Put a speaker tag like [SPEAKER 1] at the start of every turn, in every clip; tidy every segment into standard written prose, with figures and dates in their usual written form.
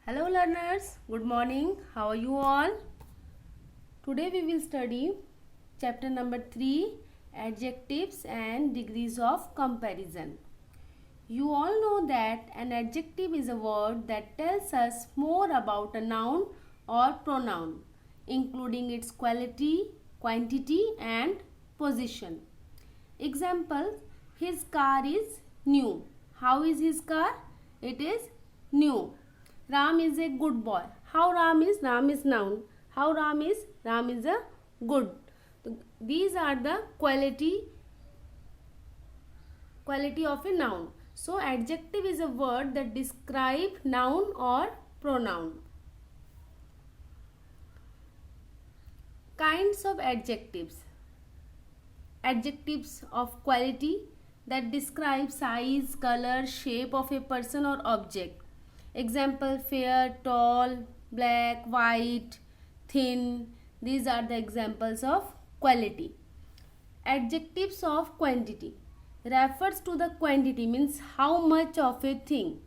[SPEAKER 1] Hello learners, good morning. How are you all? Today we will study chapter number 3, adjectives and degrees of comparison. You all know that an adjective is a word that tells us more about a noun or pronoun, including its quality, quantity and position. Example, his car is new. How is his car? It is new. Ram is a good boy. How Ram is? Ram is noun. How Ram is? Ram is a good. These are the quality of a noun. So adjective is a word that describe noun or pronoun. Kinds of adjectives. Adjectives of quality that describe size, color, shape of a person or object. Example, fair, tall, black, white, thin. These are the examples of quality. Adjectives of quantity refers to the quantity, means how much of a thing.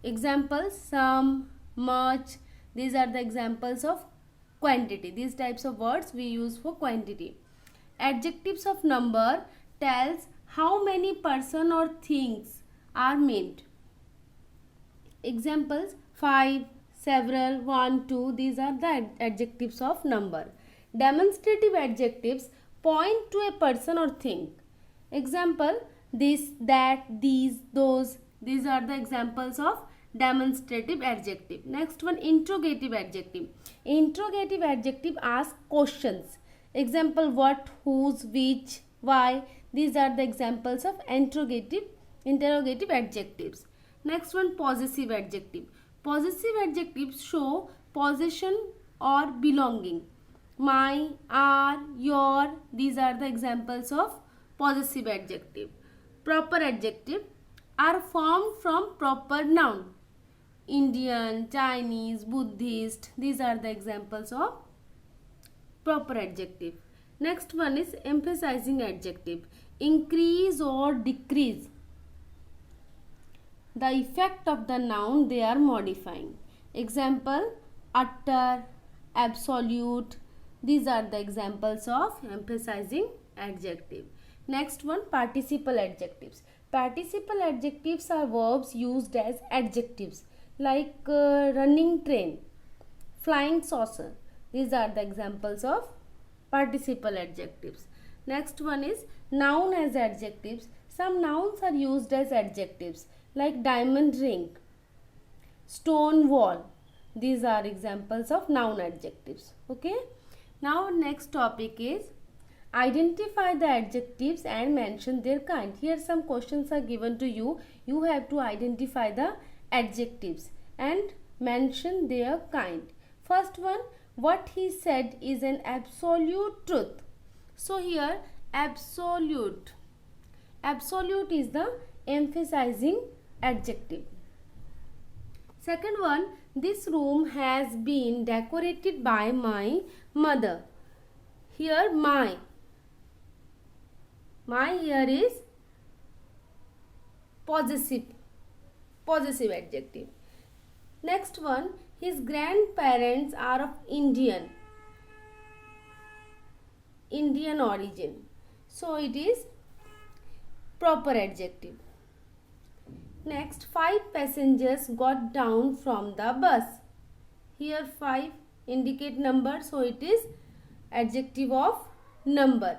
[SPEAKER 1] Example, some, much. These are the examples of quantity. These types of words we use for quantity. Adjectives of number tells how many person or things are meant. Examples, 5, several, 1, 2. These are the adjectives of number. Demonstrative adjectives point to a person or thing. Example, this, that, these, those. These are the examples of demonstrative adjective. Next one, interrogative adjective. Interrogative adjective asks questions. Example, what, whose, which, why. These are the examples of interrogative adjectives. Next one, possessive adjective. Possessive adjectives show possession or belonging. My, our, your. These are the examples of possessive adjective. Proper adjective are formed from proper noun. Indian, Chinese, Buddhist. These are the examples of proper adjective. Next one is emphasizing adjective. Increase or decrease the effect of the noun they are modifying. Example, utter, absolute. These are the examples of emphasizing adjective. Next one, participle adjectives. Participle adjectives are verbs used as adjectives like running train, flying saucer. These are the examples of participle adjectives. Next one is noun as adjectives. Some nouns are used as adjectives like diamond ring, stone wall. These are examples of noun adjectives. Okay. Now next topic is identify the adjectives and mention their kind. Here some questions are given to you. You have to identify the adjectives and mention their kind. First one, what he said is an absolute truth. So here absolute is the emphasizing adjective. Second one, this room has been decorated by my mother. Here my here is possessive adjective. Next one, his grandparents are of Indian origin. So it is proper adjective. Next, 5 passengers got down from the bus. Here 5 indicate number, so it is adjective of number.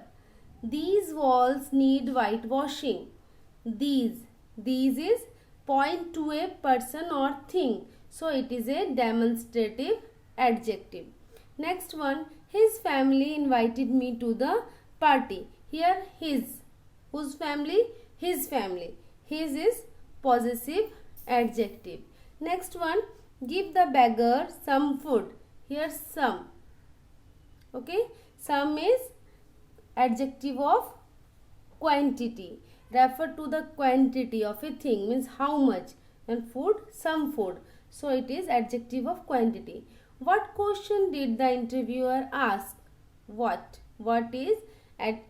[SPEAKER 1] These walls need whitewashing. These is point to a person or thing, so it is a demonstrative adjective. Next one, his family invited me to the party. Here his. Whose family? His family. His is possessive adjective. Next one, give the beggar some food. Here some. Okay. Some is adjective of quantity. Refer to the quantity of a thing, means how much. And food, some food. So it is adjective of quantity. What question did the interviewer ask? What? What is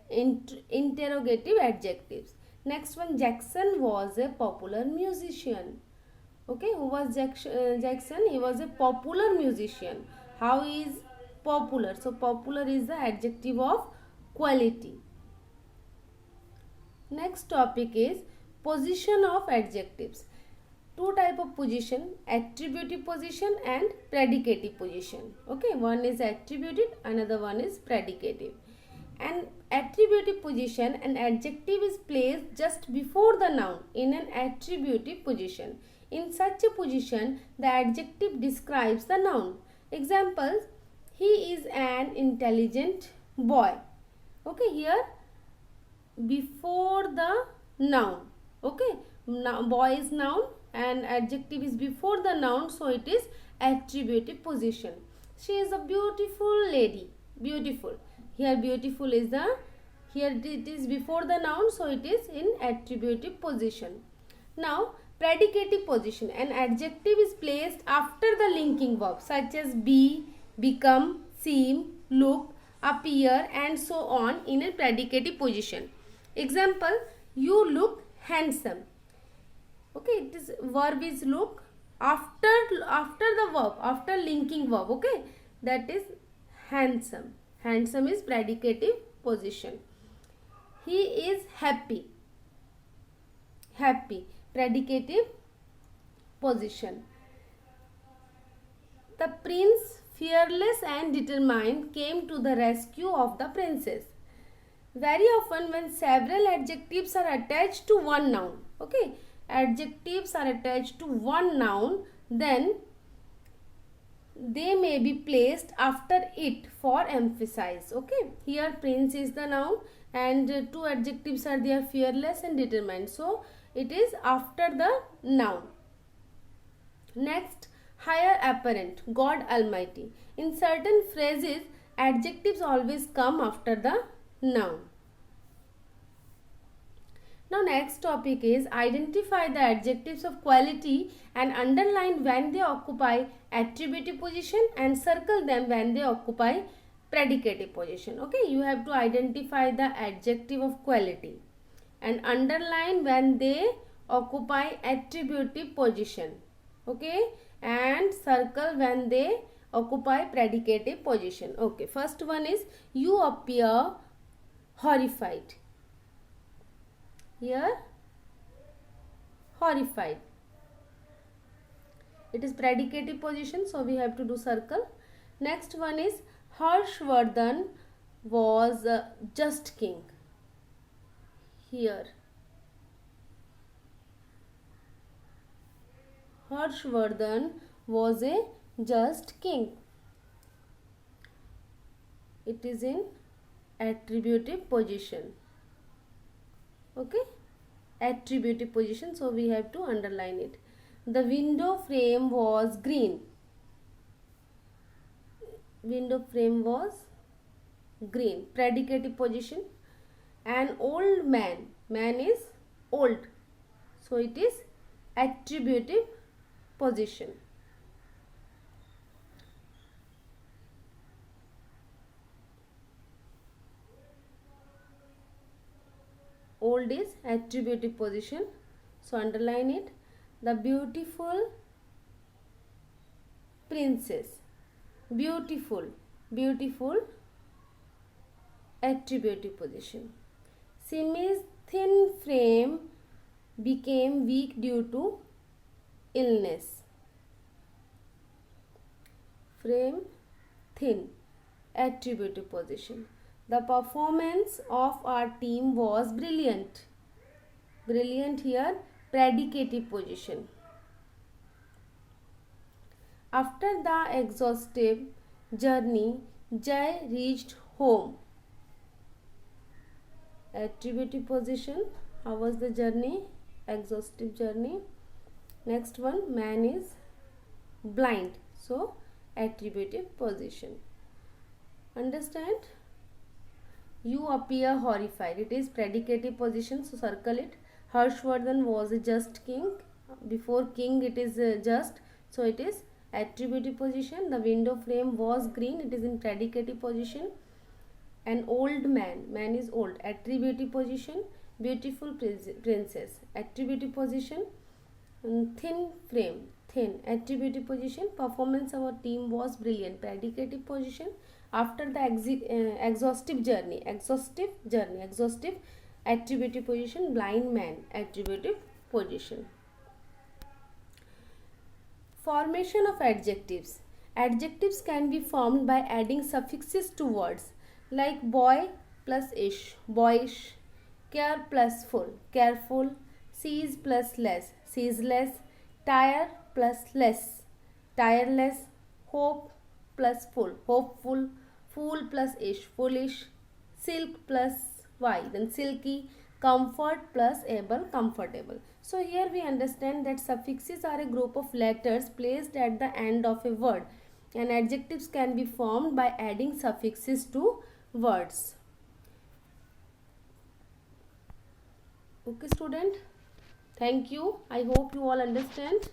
[SPEAKER 1] interrogative adjectives. Next one, Jackson was a popular musician. Okay, who was Jackson? He was a popular musician. How is popular? So popular is the adjective of quality. Next topic is position of adjectives. Two type of position, attributive position and predicative position. Okay, one is attributive, another one is predicative. An attributive position, an adjective is placed just before the noun in an attributive position. In such a position, the adjective describes the noun. Examples: he is an intelligent boy. Okay, here before the noun. Okay, now boy is noun and adjective is before the noun, so it is attributive position. She is a beautiful lady. Beautiful. Here beautiful is the, here it is before the noun, so it is in attributive position. Now predicative position, an adjective is placed after the linking verb such as be, become, seem, look, appear and so on in a predicative position. Example: you look handsome. Okay, it is verb is look after the verb, after linking verb. Okay, that is handsome. Handsome is predicative position. He is happy. Happy, predicative position. The prince, fearless and determined, came to the rescue of the princess. Very often when several adjectives are attached to one noun, okay, adjectives are attached to one noun, then they may be placed after it for emphasis. Okay, here prince is the noun and two adjectives are there, fearless and determined, so it is after the noun. Next, higher apparent, God Almighty. In certain phrases, adjectives always come after the noun. Now next topic is identify the adjectives of quality and underline when they occupy attributive position and circle them when they occupy predicative position. Okay, you have to identify the adjective of quality and underline when they occupy attributive position. Okay, and circle when they occupy predicative position. Okay, first one is you appear horrified. Here horrified, it is predicative position, so we have to do circle. Next one is Harshvardhan was just king. Here Harshvardhan was a just king, it is in attributive position. Okay, attributive position, so we have to underline it. The window frame was green. Window frame was green, predicative position. An old man, man is old, so it is attributive position. Old is attributive position, so underline it. The beautiful princess, beautiful, beautiful, attributive position. Simi's thin frame became weak due to illness. Frame thin, attributive position. The performance of our team was brilliant. Brilliant here, predicative position. After the exhaustive journey, Jay reached home. Attributive position. How was the journey? Exhaustive journey. Next one, man is blind, so attributive position. Understand? You appear horrified, it is predicative position, so circle it. Harshvardhan was a just king. Before king it is just, so it is attributive position. The window frame was green, it is in predicative position. An old man, man is old, attributive position. Beautiful princess, attributive position. Thin frame, thin. Attributive position, performance of our team was brilliant. Predicative position, after the exhaustive journey. Attributive position, blind man. Attributive position. Formation of adjectives. Adjectives can be formed by adding suffixes to words like boy plus ish, boyish, care plus full, careful, sees plus less, ceaseless, tire plus less, tireless, hope plus full, hopeful, fool plus ish, foolish, silk plus y, then silky, comfort plus able, comfortable. So here we understand that suffixes are a group of letters placed at the end of a word, and adjectives can be formed by adding suffixes to words. Okay student, thank you. I hope you all understand.